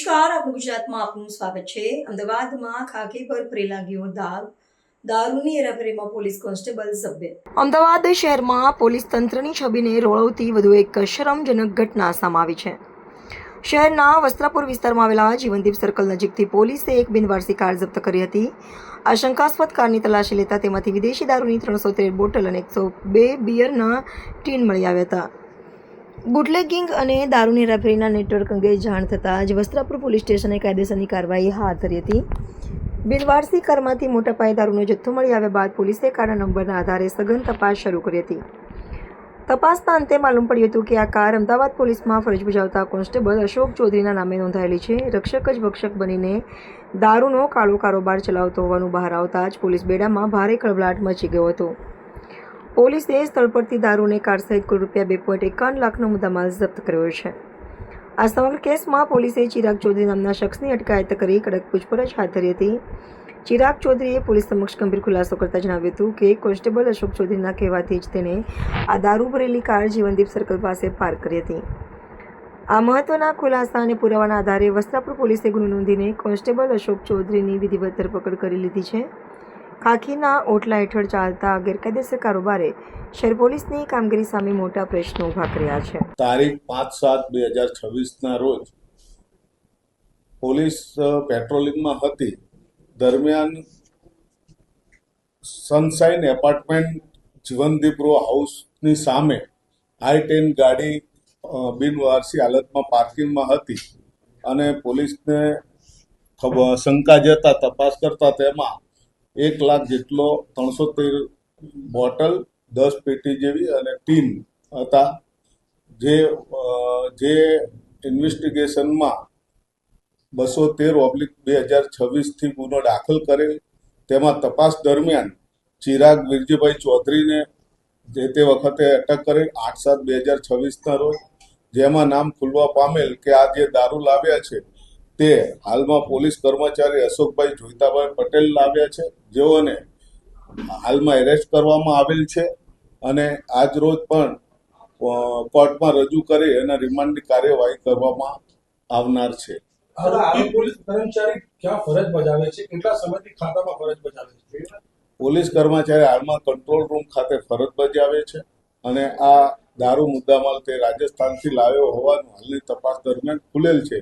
નમસ્કાર, આપનું ગુજરાતમાં આપનું સ્વાગત છે। અમદાવાદમાં ખાખી પર ફરી લાગ્યો દાગ, દારૂની હેરાફેરીમાં પોલીસ કોન્સ્ટેબલ ઝબ્બે। અમદાવાદ શહેરમાં પોલીસ તંત્રની છબીને રોળવતી વધુ એક શરમજનક ઘટના સામે આવી છે। શહેરના વસ્ત્રાપુર વિસ્તારમાં આવેલા જીવનદીપ સર્કલ નજીકથી પોલીસે એક બિનવારસી કાર જપ્ત કરી હતી। આશંકાસ્પદ કારની તલાશી લેતા તેમાંથી વિદેશી દારૂની 313 બોટલ અને 102 બિયરના ટીન મળી આવ્યા હતા। બુટલેગિંગ અને દારૂની હેરાફેરીના નેટવર્ક અંગે જાણ થતાં જ વસ્ત્રાપુર પોલીસ સ્ટેશને કાયદેસરની કાર્યવાહી હાથ ધરી હતી। બિનવારસી કારમાંથી મોટા પાયે દારૂનો જથ્થો મળી આવ્યા બાદ પોલીસે કારના નંબરના આધારે સઘન તપાસ શરૂ કરી હતી। તપાસના અંતે માલુમ પડ્યું હતું કે આ કાર અમદાવાદ પોલીસમાં ફરજ બજાવતા કોન્સ્ટેબલ અશોક ચૌધરીના નામે નોંધાયેલી છે। રક્ષક જ ભક્ષક બનીને દારૂનો કાળો કારોબાર ચલાવતો હોવાનું બહાર આવતા જ પોલીસ બેડામાં ભારે ખળભળાટ મચી ગયો હતો। પોલીસે સ્થળ પરથી દારૂ અને કાર સહિત કુલ રૂપિયા 2.51 લાખનો મુદ્દામાલ જપ્ત કર્યો છે। આ સમગ્ર કેસમાં પોલીસે ચિરાગ ચૌધરી નામના શખ્સની અટકાયત કરી કડક પૂછપરછ હાથ ધરી હતી। ચિરાગ ચૌધરીએ પોલીસ સમક્ષ ગંભીર ખુલાસો કરતા જણાવ્યું હતું કે કોન્સ્ટેબલ અશોક ચૌધરીના કહેવાથી જ તેણે આ દારૂ ભરેલી કાર જીવનદીપ સર્કલ પાસે પાર્ક કરી હતી। આ મહત્વના ખુલાસા અને પુરાવાના આધારે વસ્ત્રાપુર પોલીસે ગુનો નોંધીને કોન્સ્ટેબલ અશોક ચૌધરીની વિધિવત ધરપકડ કરી લીધી છે। ખાખીના ઓટલા હેઠળ ચાલતા ગેરકાયદેસર કારોબારે શહેર પોલીસની કામગીરી સામે મોટા પ્રશ્નો ઊભા કર્યા છે। તારીખ 5/7/2026ના રોજ પોલીસ પેટ્રોલિંગમાં હતી દરમિયાન સનશાઇન એપાર્ટમેન્ટ જીવનદીપ રો હાઉસની સામે i10 ગાડી બિનવારસી હાલતમાં પાર્કિંગમાં હતી અને પોલીસને શંકા જતા તપાસ કરતા તેમાં 1 લાખ જેટલો 313 બોટલ 10 પેટી જેવી અને ટીન હતા। જે ઇન્વેસ્ટિગેશનમાં 213/2026થી ગુનો દાખલ કરેલ। તેમાં તપાસ દરમિયાન ચિરાગ વિરજીભાઈ ચૌધરીને જે તે વખતે અટક કરેલ 8/7/2026ના રોજ, જેમાં નામ ખુલવા પામેલ કે આ જે દારૂ લાવ્યા છે તે હાલમાં પોલીસ કર્મચારી અશોકભાઈ જોઈતાભાઈ પટેલ લાવ્યા છે, જેઓને હાલમાં એરેસ્ટ કરવામાં આવેલ છે અને આજ રોજ પણ કોર્ટમાં રજૂ કરી અને રિમાન્ડની કાર્યવાહી કરવામાં આવનાર છે। પોલીસ કર્મચારી ક્યાં ફરજ બજાવે છે, કેટલા સમયથી ખાતામાં ફરજ બજાવે છે? પોલીસ કર્મચારી હાલમાં કંટ્રોલ રૂમ ખાતે ફરજ બજાવે છે અને આ દારૂ મુદ્દામાલ તે રાજસ્થાનથી લાવ્યો હોવાનું હાલની તપાસ દરમિયાન ખુલેલ છે।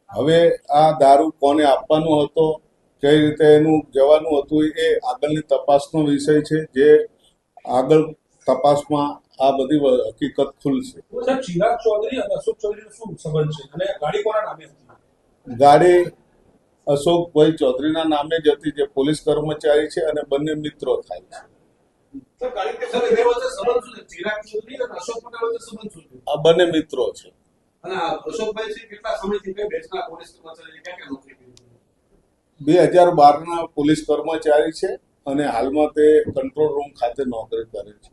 હવે આ દારૂ કોને આપવાનો હતો, કઈ રીતે એનું જવાનું હતું એ આગળની તપાસનો વિષય છે, જે આગળ તપાસમાં આ બધી હકીકત ખુલશે। સાહેબ, ચિરાગ ચૌધરી અને અશોક ચૌધરીનો શું સંબંધ છે અને ગાડી કોના નામે હતી? ગાડી અશોકભાઈ ચૌધરીના નામે જ હતી, જે પોલીસ કર્મચારી છે અને બંને મિત્રો થાય છે। આ બંને મિત્રો છે। 2012ના પોલીસ કર્મચારી છે અને હાલમાં તે કંટ્રોલ રૂમ ખાતે નોકરી કરે છે।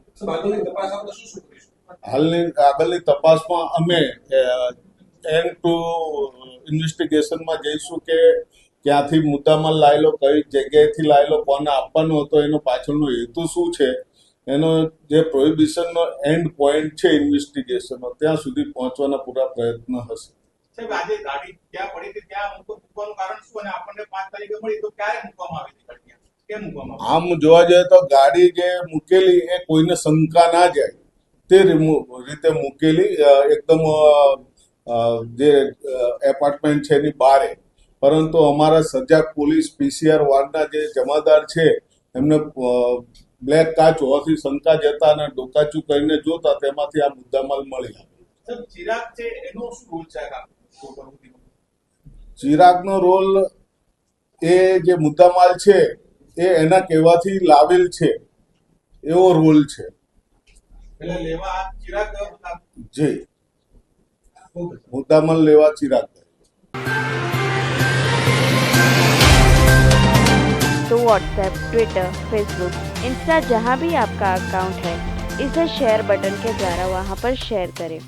હાલની આગળની તપાસમાં અમે એન્ડ ટુ ઇન્વેસ્ટિગેશનમાં જઈશું કે ક્યાંથી મુદ્દામાલ લાયેલો, કઈ જગ્યાએથી લાયેલો, કોને આપવાનો હતો, એનો પાછળનો હેતુ શું છે, એનો જે પ્રોહિબિશનનો એન્ડ પોઈન્ટ છે ઇન્વેસ્ટિગેશનનો, ત્યાં સુધી પહોંચવાના પૂરા પ્રયત્ન હશે। આજે ગાડી ક્યાં પડી હતી, ત્યાં મૂકવાનું કારણ શું અને આપણને 5 તારીખે મળી તો ક્યારે મૂકવામાં આવી હતી? કેમ મૂકવામાં? આમ જોવા જઈએ તો ગાડી જે મૂકેલી એ કોઈને શંકા ના જાય તે રીતે મૂકેલી, એકદમ જે એપાર્ટમેન્ટ છે એની બહાર। પરંતુ અમારા સજાગ પોલીસ PCR વાર્ડના જે જમાદાર છે એમને બ્લેક કાચ હોવાથી શંકા જતા અને ડોકાચું કરીને જોતા તેમાંથી આ મુદ્દામાલ મળી આવ્યો। ચિરાગ છે એનો શું રોલ છે? ચિરાગનો રોલ એ જે મુદ્દામાલ છે એ એના કહેવાથી લાવેલ છે એવો રોલ છે। એટલે લેવા ચિરાગ જી, मुद्दामाल लेवा चिराग। तो व्हाट्सएप, ट्विटर, फेसबुक, इंस्टा जहाँ भी आपका अकाउंट है, इसे शेयर बटन के द्वारा वहाँ पर शेयर करें।